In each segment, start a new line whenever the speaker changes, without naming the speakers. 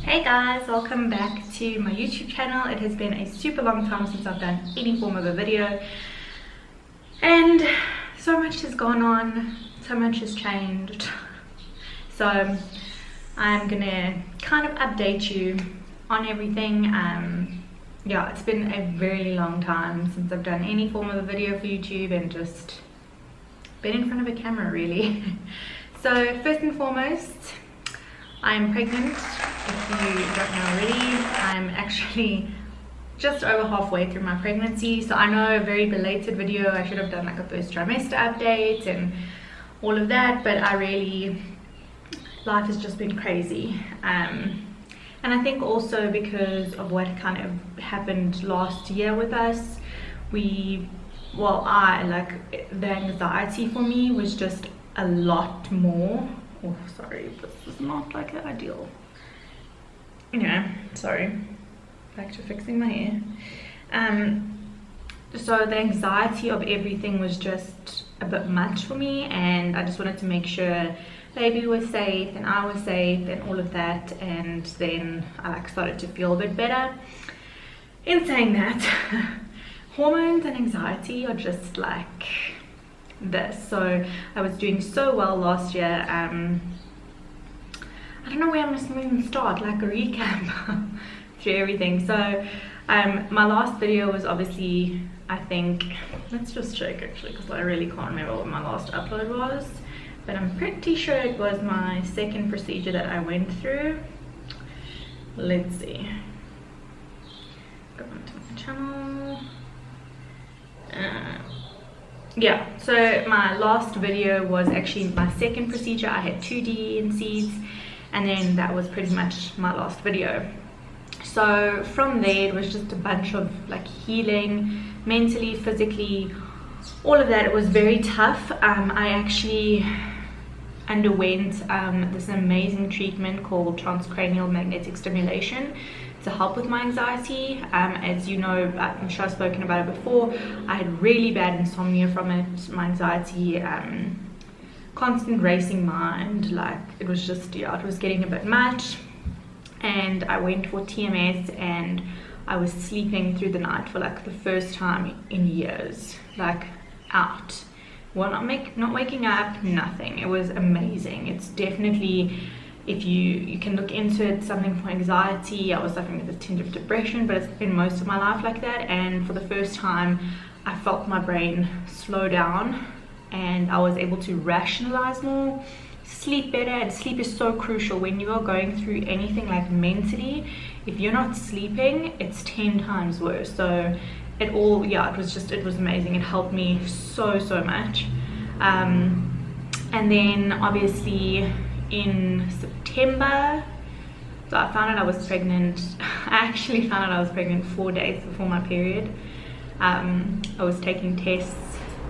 Hey guys, welcome back to my YouTube channel. It has been a super long time since I've done any form of a video, and so much has gone on, so much has changed. So I'm gonna kind of update you on everything. Yeah, it's been a very long time since I've done any form of a video for YouTube and just been in front of a camera really. So first and foremost, I'm pregnant. If you don't know already, I'm actually just over halfway through my pregnancy. So I know, a very belated video. I should have done like a first trimester update and all of that, but life has just been crazy. And I think also because of what kind of happened last year with us, the anxiety for me was just a lot more. Oh, sorry, this is not like ideal. Anyway, sorry, back to fixing my hair. So the anxiety of everything was just a bit much for me, and I just wanted to make sure baby was safe and I was safe and all of that. And then I started to feel a bit better. In saying that, hormones and anxiety are just like this. So I was doing so well last year. I don't know where I'm just going to start, like a recap through everything. So my last video was obviously, I think, let's just check actually, because I really can't remember what my last upload was, but I'm pretty sure it was my second procedure that I went through. Let's see, go onto my channel. Yeah, so my last video was actually my second procedure. I had 2 DNCs, and then that was pretty much my last video. So from there it was just a bunch of like healing, mentally, physically, all of that. It was very tough. I actually underwent this amazing treatment called transcranial magnetic stimulation to help with my anxiety. As you know, I'm sure I've spoken about it before, I had really bad insomnia from it, my anxiety, constant racing mind, like it was just, yeah, it was getting a bit much. And I went for TMS and I was sleeping through the night for like the first time in years, like out. Well, not waking up, nothing. It was amazing. It's definitely, if you can look into it, something for anxiety. I was suffering with a tinge of depression, but it's been most of my life like that. And for the first time, I felt my brain slow down and I was able to rationalize more, sleep better. And sleep is so crucial when you are going through anything, like mentally. If you're not sleeping, it's 10 times worse. So it was amazing. It helped me so much. And then obviously in September, so I found out I was pregnant. I actually found out I was pregnant 4 days before my period. I was taking tests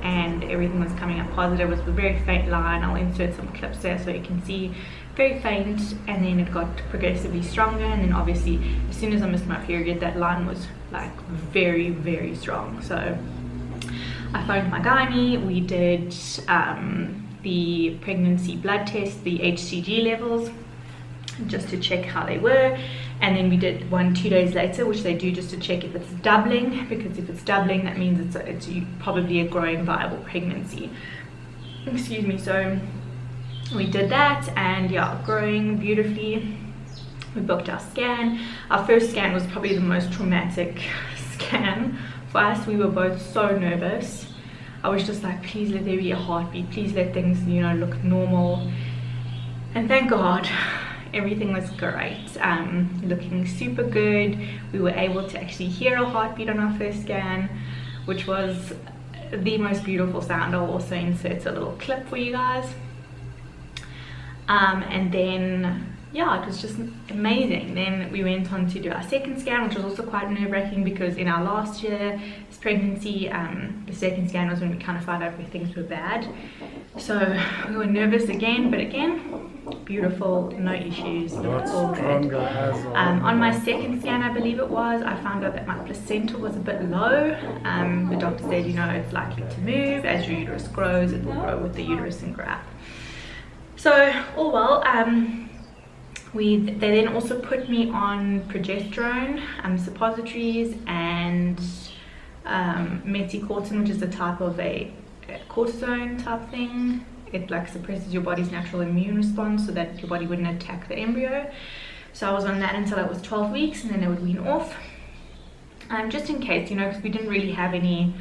and everything was coming up positive. It was a very faint line. I'll insert some clips there so you can see. Very faint, and then it got progressively stronger, and then obviously as soon as I missed my period, that line was like very strong. So I phoned my gynae. We did the pregnancy blood test, the HCG levels, just to check how they were, and then we did one 2 days later, which they do just to check if it's doubling, because if it's doubling, that means it's probably a growing viable pregnancy. Excuse me. So we did that, and yeah, growing beautifully. We booked our scan. Our first scan was probably the most traumatic scan for us. We were both so nervous. I was just like, please let there be a heartbeat, please let things, look normal. And thank God, everything was great. Looking super good. We were able to actually hear a heartbeat on our first scan, which was the most beautiful sound. I'll also insert a little clip for you guys. And then yeah, it was just amazing. Then we went on to do our second scan, which was also quite nerve-wracking, because in our last year's pregnancy, the second scan was when we kind of found out where things were bad. So we were nervous again, but again, beautiful, no issues, looked all good. On my second scan, I believe it was, I found out that my placenta was a bit low. The doctor said, it's likely to move. As your uterus grows, it will grow with the uterus and grow up. So all well. they then also put me on progesterone, suppositories, and methicortin, which is a type of a cortisone type thing. It like suppresses your body's natural immune response so that your body wouldn't attack the embryo. So I was on that until I was 12 weeks, and then they would wean off. Just in case, you know, because we didn't really have any,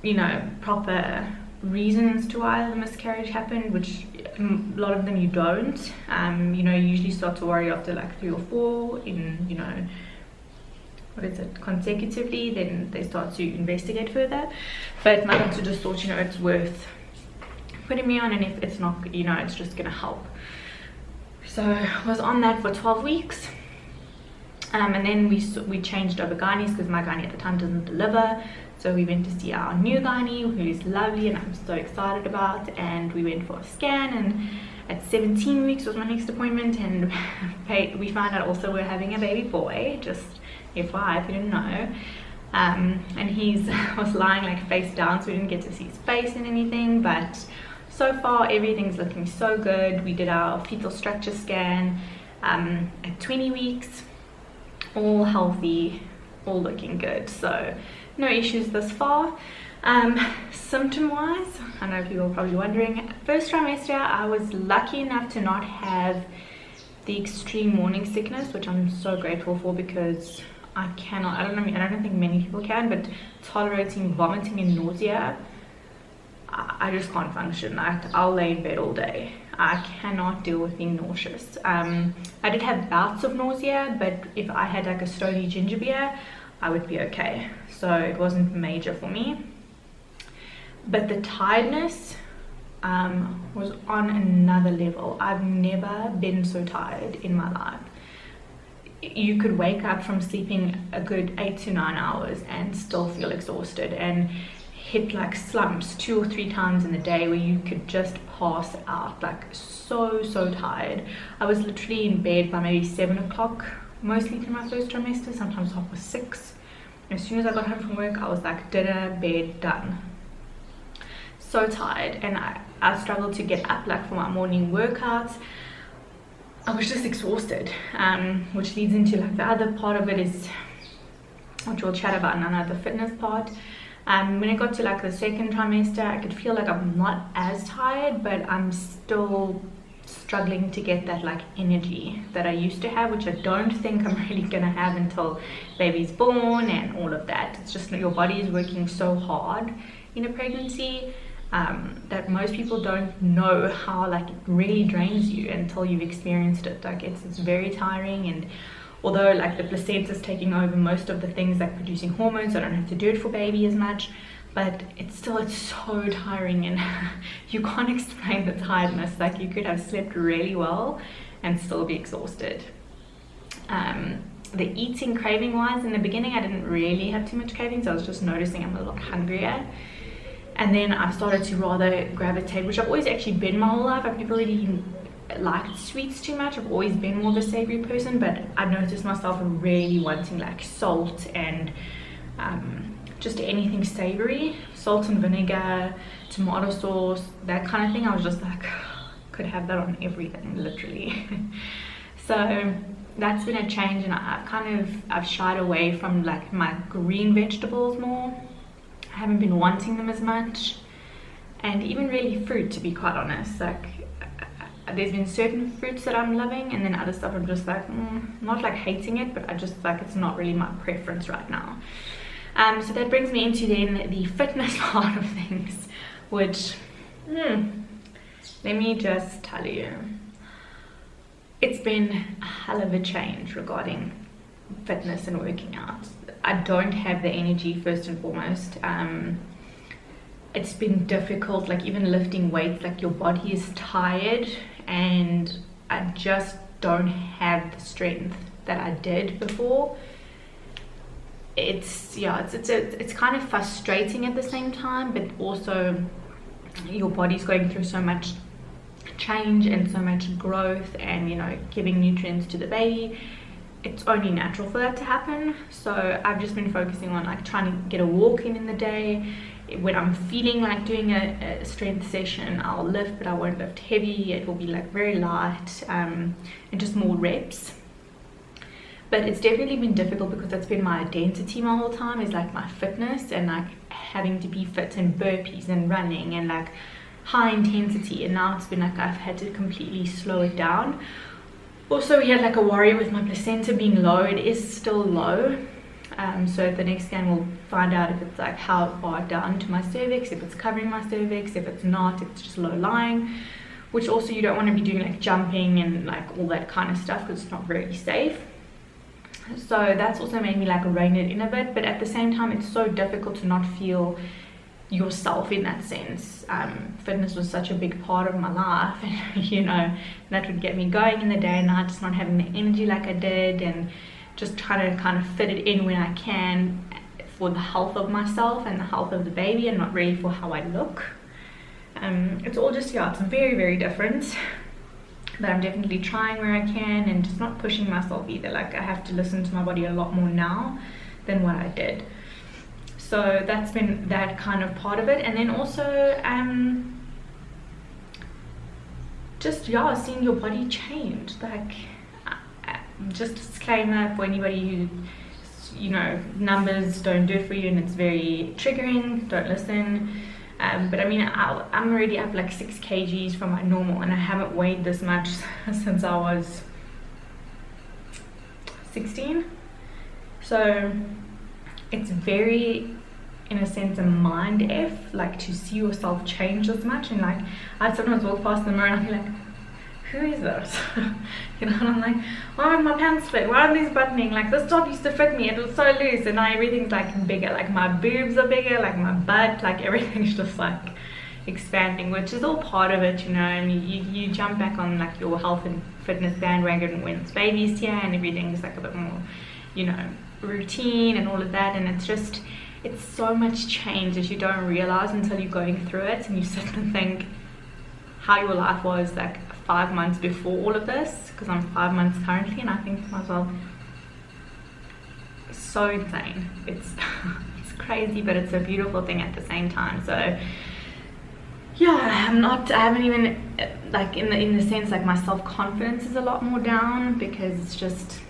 you know, proper reasons to why the miscarriage happened, which a lot of them you don't. You know, you usually start to worry after like 3 or 4 in, you know, what is it, consecutively, then they start to investigate further. But my doctor just thought, you know, it's worth putting me on, and if it's not, you know, it's just gonna help. So I was on that for 12 weeks. And then we changed over gynaes because my gynae at the time doesn't deliver. So we went to see our new gynae, who is lovely and I'm so excited about. And we went for a scan, and at 17 weeks was my next appointment, and we found out also we're having a baby boy, just FYI if you didn't know. And he was lying like face down, so we didn't get to see his face and anything, but so far everything's looking so good. We did our fetal structure scan at 20 weeks, all healthy, all looking good, so no issues thus far. Symptom wise, I know people are probably wondering, first trimester I was lucky enough to not have the extreme morning sickness, which I'm so grateful for, because I don't think many people can, but tolerating vomiting and nausea, I just can't function. I'll lay in bed all day. I cannot deal with being nauseous. I did have bouts of nausea, but if I had like a Stoli ginger beer, I would be okay. So it wasn't major for me. But the tiredness was on another level. I've never been so tired in my life. You could wake up from sleeping a good 8 to 9 hours and still feel exhausted, and hit like slumps 2 or 3 times in the day where you could just pass out, like so tired. I was literally in bed by maybe 7 o'clock mostly through my first trimester, sometimes 6:30. As soon as I got home from work, I was like, dinner, bed, done. So tired, and I struggled to get up like for my morning workouts. I was just exhausted, which leads into like the other part of it, is which we'll chat about now, the fitness part. When I got to like the second trimester, I could feel like I'm not as tired, but I'm still struggling to get that like energy that I used to have, which I don't think I'm really gonna have until baby's born and all of that. It's just your body is working so hard in a pregnancy that most people don't know how like it really drains you until you've experienced it. Like it's very tiring, and although like the placenta is taking over most of the things like producing hormones, I don't have to do it for baby as much, but it's so tiring, and you can't explain the tiredness. Like you could have slept really well and still be exhausted. The eating craving wise, in the beginning I didn't really have too much cravings. I was just noticing I'm a lot hungrier, and then I started to rather gravitate, which I've always actually been my whole life. I've never really liked sweets too much. I've always been more of a savory person, but I noticed myself really wanting like salt and just anything savory, salt and vinegar, tomato sauce, that kind of thing. I was just like, could have that on everything, literally. So that's been a change, and I've shied away from like my green vegetables more. I haven't been wanting them as much, and even really fruit, to be quite honest. Like there's been certain fruits that I'm loving, and then other stuff I'm just like not like hating it, but I just like it's not really my preference right now. So that brings me into then the fitness part of things, which let me just tell you, it's been a hell of a change regarding fitness and working out. I don't have the energy, first and foremost. It's been difficult, like even lifting weights, like your body is tired, and I just don't have the strength that I did before. It's kind of frustrating at the same time, but also your body's going through so much change and so much growth, and you know, giving nutrients to the baby. It's only natural for that to happen. So I've just been focusing on like trying to get a walk in the day. when I'm feeling like doing a strength session, I'll lift, but I won't lift heavy. It will be like very light, and just more reps. But it's definitely been difficult because that's been my identity my whole time, is like my fitness and like having to be fit and burpees and running and like high intensity. And now it's been like I've had to completely slow it down. Also, we had like a worry with my placenta being low. It is still low. So at the next scan we'll find out if it's like how far down to my cervix, if it's covering my cervix. If it's not, it's just low lying, which also you don't want to be doing like jumping and like all that kind of stuff because it's not very safe. So that's also made me like rein it in a bit, but at the same time it's so difficult to not feel yourself in that sense. Fitness was such a big part of my life, and you know, that would get me going in the day and night, just not having the energy like I did, and just trying to kind of fit it in when I can for the health of myself and the health of the baby, and not really for how I look. It's all just, yeah, it's very, very different. But I'm definitely trying where I can and just not pushing myself either. Like I have to listen to my body a lot more now than what I did. So that's been that kind of part of it. And then also just, yeah, seeing your body change. Like just disclaimer for anybody who, you know, numbers don't do it for you and it's very triggering, don't listen. But I mean, I'm already up like 6 kgs from my normal, and I haven't weighed this much since I was 16. So it's very, in a sense, a mind F, like to see yourself change this much. And like I'd sometimes walk past the mirror and I'd be like, who is this? You know, and I'm like, why aren't my pants fit? Why aren't these buttoning? Like this top used to fit me, it was so loose, and now everything's like bigger. Like my boobs are bigger, like my butt, like everything's just like expanding, which is all part of it, you know. And you jump back on like your health and fitness bandwagon when it's baby's here and everything's like a bit more, you know, routine and all of that. And it's just, it's so much change that you don't realize until you're going through it, and you sit and think how your life was like 5 months before all of this, because I'm 5 months currently, and I think to myself, it's so insane. It's it's crazy, but it's a beautiful thing at the same time. So yeah, I haven't even like in the sense like my self-confidence is a lot more down, because it's just,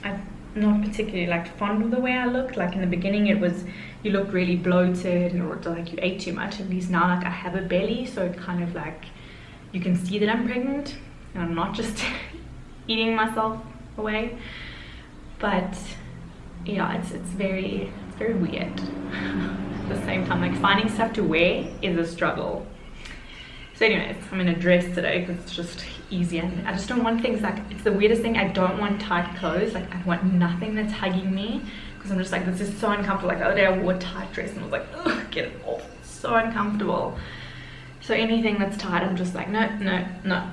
I'm not particularly like fond of the way I look. Like in the beginning it was, you look really bloated or like you ate too much. At least now like I have a belly, so it kind of like, you can see that I'm pregnant and I'm not just eating myself away. But yeah, it's very weird. At the same time, like finding stuff to wear is a struggle. So anyways, I'm in a dress today because it's just easier, and I just don't want things like, it's the weirdest thing, I don't want tight clothes. Like I want nothing that's hugging me, because I'm just like, this is so uncomfortable. Like the other day I wore a tight dress and I was like, ugh, get it off, it's so uncomfortable. So anything that's tight, I'm just like, no, no, no.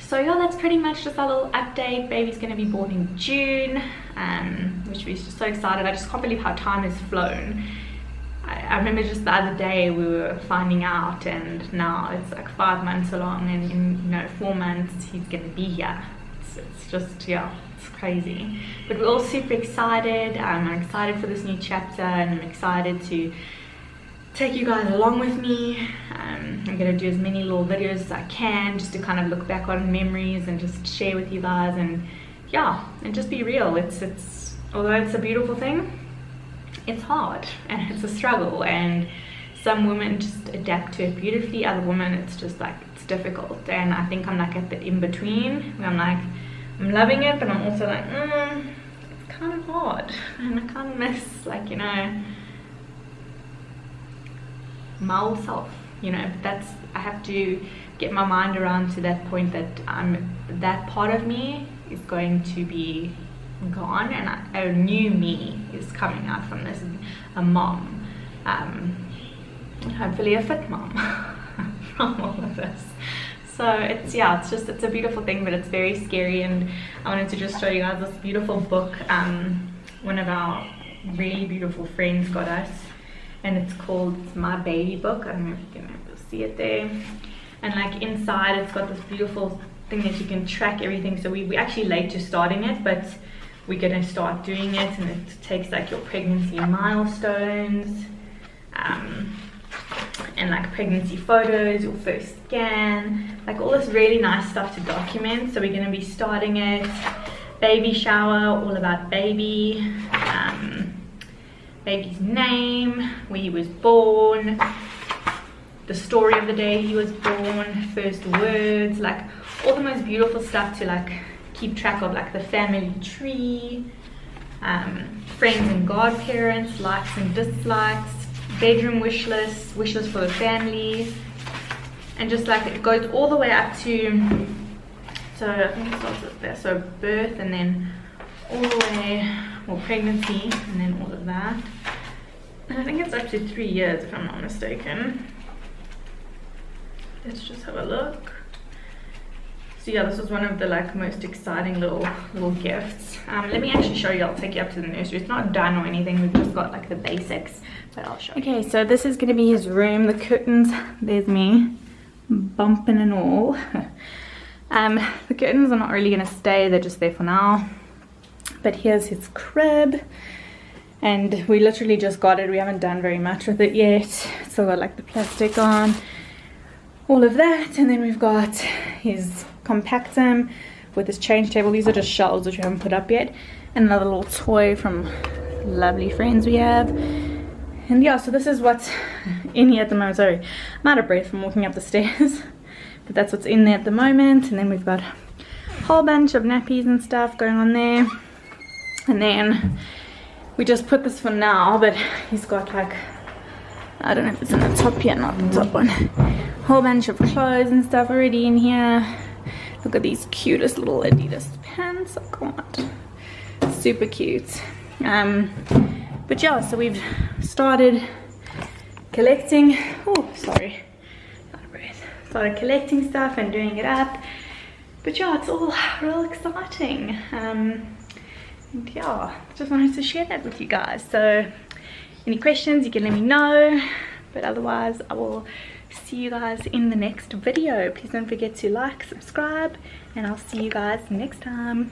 So yeah, that's pretty much just our little update. Baby's gonna be born in June, which we're just so excited. I just can't believe how time has flown. I remember just the other day we were finding out, and now it's like 5 months along, and in, you know, 4 months he's gonna be here. It's just, yeah, it's crazy. But we're all super excited. I'm excited for this new chapter, and I'm excited to take you guys along with me. I'm gonna do as many little videos as I can, just to kind of look back on memories and just share with you guys, and yeah, and just be real. It's although it's a beautiful thing, it's hard and it's a struggle, and some women just adapt to it beautifully, other women it's just like, it's difficult. And I think I'm like at the in-between, where I'm like, I'm loving it, but I'm also like, it's kind of hard, and I kind of miss, like, you know, my old self, you know. But that's, I have to get my mind around to that point that that part of me is going to be gone, and a new me is coming out from this, a mom, hopefully a fit mom from all of this. So it's, yeah, it's just, it's a beautiful thing, but it's very scary. And I wanted to just show you guys this beautiful book one of our really beautiful friends got us, and it's called My Baby Book. I don't know if you can see it there. And like inside it's got this beautiful thing that you can track everything. So we actually late to starting it, but we're gonna start doing it, and it takes like your pregnancy milestones, and like pregnancy photos, your first scan, like all this really nice stuff to document. So we're going to be starting it, baby shower, all about baby, baby's name, where he was born, the story of the day he was born, first words, like all the most beautiful stuff to like keep track of, like the family tree, friends and godparents, likes and dislikes, bedroom wish list for the family, and just like it goes all the way up to, so I think it starts with there, so birth and then all the way, well, pregnancy and then all of that, and I think it's up to 3 years if I'm not mistaken. Let's just have a look. So yeah, this was one of the like most exciting little gifts. Let me actually show you. I'll take you up to the nursery. It's not done or anything, we've just got like the basics, but I'll show you. Okay, so this is going to be his room. The curtains, there's me bumping and all. The curtains are not really going to stay, they're just there for now. But here's his crib, and we literally just got it. We haven't done very much with it yet. Still got like the plastic on, all of that, and then we've got his compactum with his change table. These are just shelves which we haven't put up yet, and another little toy from lovely friends we have. And yeah, so this is what's in here at the moment. Sorry, I'm out of breath from walking up the stairs, but that's what's in there at the moment. And then we've got a whole bunch of nappies and stuff going on there, and then we just put this for now, but he's got like, I don't know if it's in the top here, not the top one, whole bunch of clothes and stuff already in here. Look at these cutest little Adidas pants. Oh god, super cute. But yeah, so we've started collecting, oh sorry, out of breath, started collecting stuff and doing it up. But yeah, it's all real exciting. And yeah, just wanted to share that with you guys. So any questions, you can let me know, but otherwise I will see you guys in the next video. Please don't forget to like, subscribe, and I'll see you guys next time.